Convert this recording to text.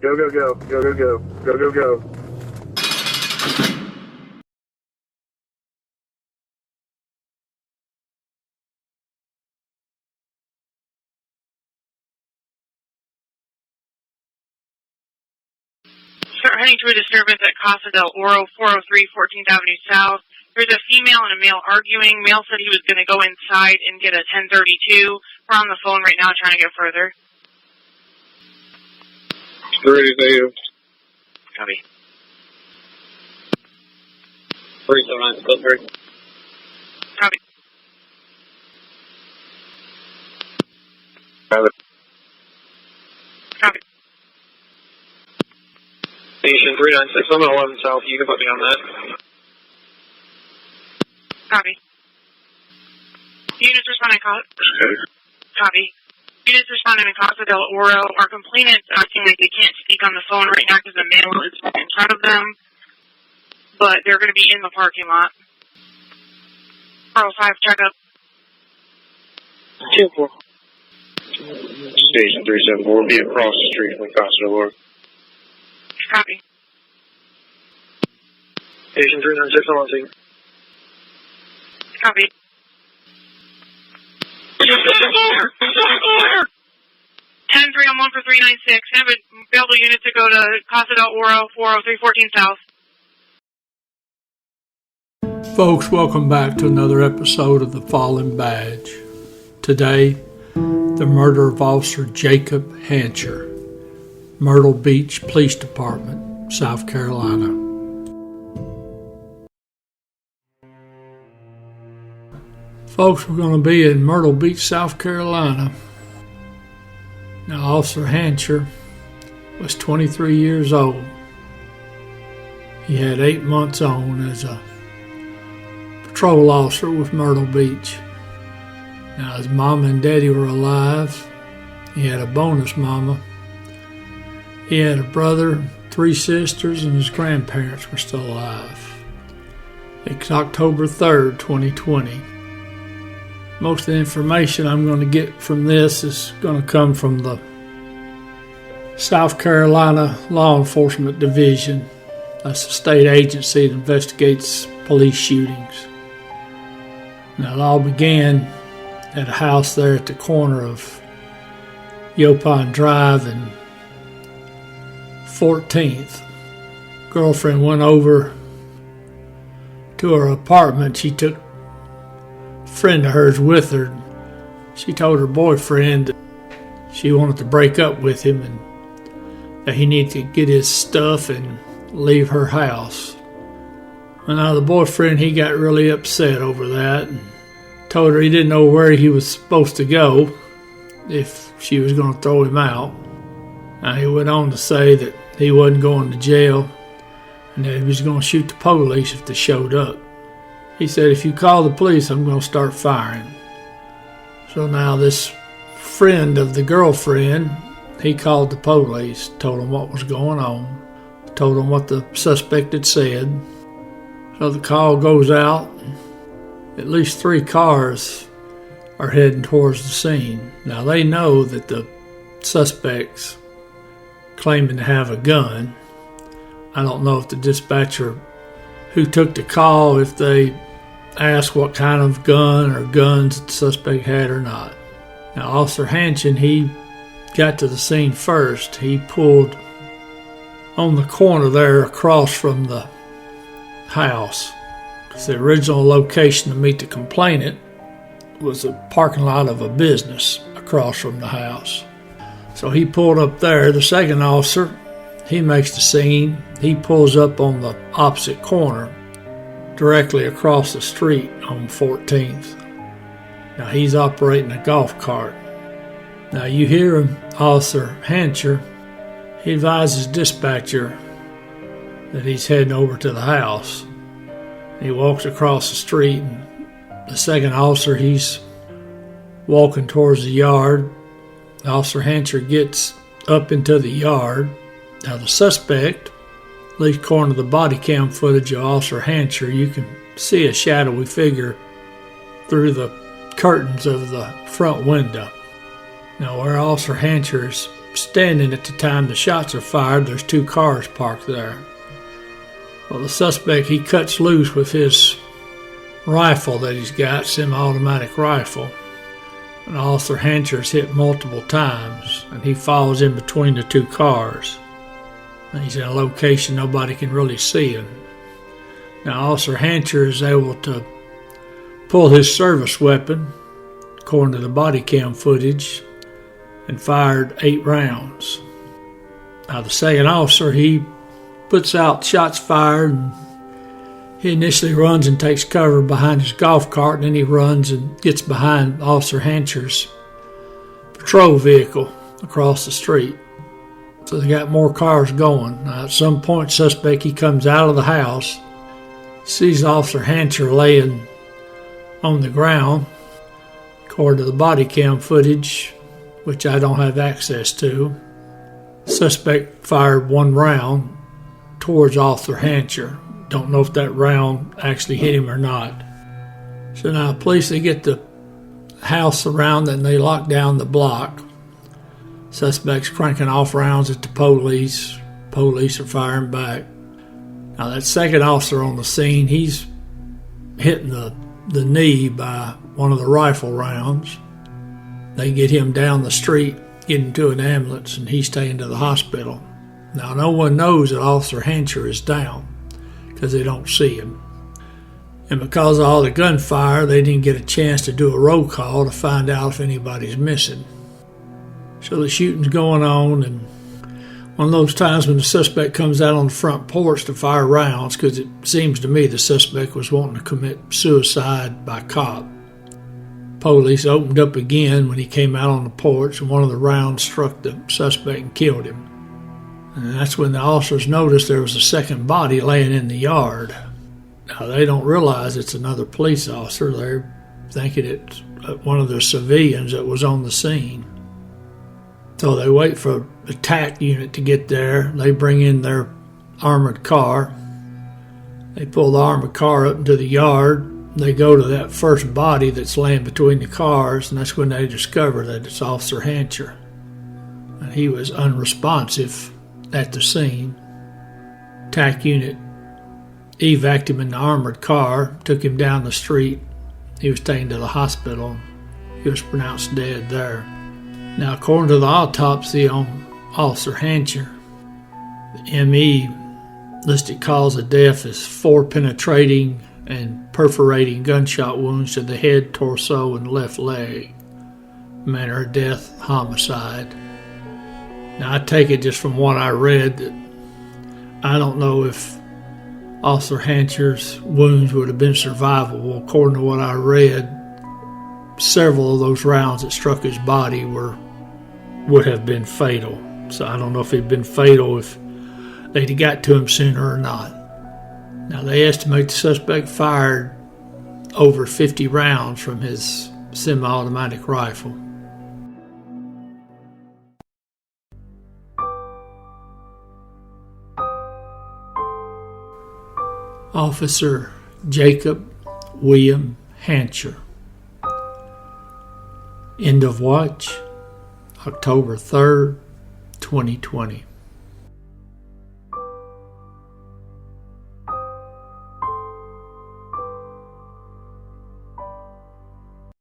Go, go, go. Go, go, go. Go, go, go. Start heading to a disturbance at Casa del Oro, 403 14th Avenue South. There's a female and a male arguing. Male said he was going to go inside and get a 1032. We're on the phone right now trying to get further. Ready to you. Copy. 379, still 3. Copy. Copy. Station 396, I'm at 11 South. You can put me on that. Copy. Units responding Copy. Units responding to Casa del Oro. Our complainant's acting like they can't speak on the phone right now because the male is in front of them, but they're going to be in the parking lot. 405, check up. Station 374, be across the street from Casa del Oro. Copy. Station 396, I'm on scene. Copy. 10-3-1 for 396. Have a available unit to go to Casa del Oro, 403 14 South. Folks, welcome back to another episode of The Fallen Badge. Today, the murder of Officer Jacob Hancher, Myrtle Beach Police Department, South Carolina. Folks, we're going to be in Myrtle Beach, South Carolina. Now, Officer Hancher was 23 years old. He had 8 months on as a patrol officer with Myrtle Beach. Now, his mom and daddy were alive. He had a bonus mama. He had a brother, 3 sisters, and his grandparents were still alive. It's October 3rd, 2020. Most of the information I'm going to get from this is going to come from the South Carolina Law Enforcement Division. That's a state agency that investigates police shootings. Now, it all began at a house there at the corner of Yopon Drive and 14th. Girlfriend went over to her apartment. She took a friend of hers with her. She told her boyfriend that she wanted to break up with him and that he needed to get his stuff and leave her house. Well, now the boyfriend, he got really upset over that and told her he didn't know where he was supposed to go if she was going to throw him out. Now, he went on to say that he wasn't going to jail and that he was going to shoot the police if they showed up. He said, if you call the police, I'm going to start firing. So now this friend of the girlfriend, he called the police, told them what was going on, told them what the suspect had said. So the call goes out. At least 3 cars are heading towards the scene. Now they know that the suspect's claiming to have a gun. I don't know if the dispatcher who took the call, if they asked what kind of gun or guns the suspect had or not. Now, Officer Hancher, he got to the scene first. He pulled on the corner there across from the house. The original location to meet the complainant was a parking lot of a business across from the house. So he pulled up there. The second officer, he makes the scene. He pulls up on the opposite corner, directly across the street on 14th. Now he's operating a golf cart. Now you hear him, Officer Hancher. He advises dispatcher that he's heading over to the house. He walks across the street, and the second officer, he's walking towards the yard. Officer Hancher gets up into the yard. Now the suspect, at least according to the body cam footage of Officer Hancher, you can see a shadowy figure through the curtains of the front window. Now where Officer Hancher's standing at the time the shots are fired. There's 2 cars parked there. Well, the suspect, he cuts loose with his rifle that he's got, semi-automatic rifle. And Officer Hancher's hit multiple times, and he falls in between the 2 cars. And he's in a location nobody can really see him. Now, Officer Hancher is able to pull his service weapon, according to the body cam footage, and fired 8 rounds. Now, the second officer, he puts out shots fired, and he initially runs and takes cover behind his golf cart, and then he runs and gets behind Officer Hancher's patrol vehicle across the street. So they got more cars going. Now, at some point, suspect, he comes out of the house, sees Officer Hancher laying on the ground. According to the body cam footage, which I don't have access to, suspect fired 1 round towards Officer Hancher. Don't know if that round actually hit him or not. So now police, they get the house around and they lock down the block. Suspect's cranking off rounds at the police. Police are firing back. Now that second officer on the scene, he's hitting the knee by one of the rifle rounds. They get him down the street, get him to an ambulance, and he's taken to the hospital. Now no one knows that Officer Hancher is down, because they don't see him. And because of all the gunfire, they didn't get a chance to do a roll call to find out if anybody's missing. So the shooting's going on, and one of those times when the suspect comes out on the front porch to fire rounds, because it seems to me the suspect was wanting to commit suicide by cop. Police opened up again when he came out on the porch, and one of the rounds struck the suspect and killed him. And that's when the officers noticed there was a second body laying in the yard. Now, they don't realize it's another police officer. They're thinking it's one of the civilians that was on the scene. So they wait for the TAC unit to get there. They bring in their armored car. They pull the armored car up into the yard. They go to that first body that's laying between the cars, and that's when they discover that it's Officer Hancher. And he was unresponsive at the scene. TAC unit evacuated him in the armored car, took him down the street. He was taken to the hospital. He was pronounced dead there. Now, according to the autopsy on Officer Hancher, the ME listed cause of death as 4 penetrating and perforating gunshot wounds to the head, torso, and left leg. Manner of death, homicide. Now, I take it just from what I read that I don't know if Officer Hancher's wounds would have been survivable. According to what I read, several of those rounds that struck his body would have been fatal. So I don't know if it'd been fatal if they'd got to him sooner or not. Now, they estimate the suspect fired over 50 rounds from his semi-automatic rifle. Officer Jacob William Hancher. End of watch, October 3rd, 2020.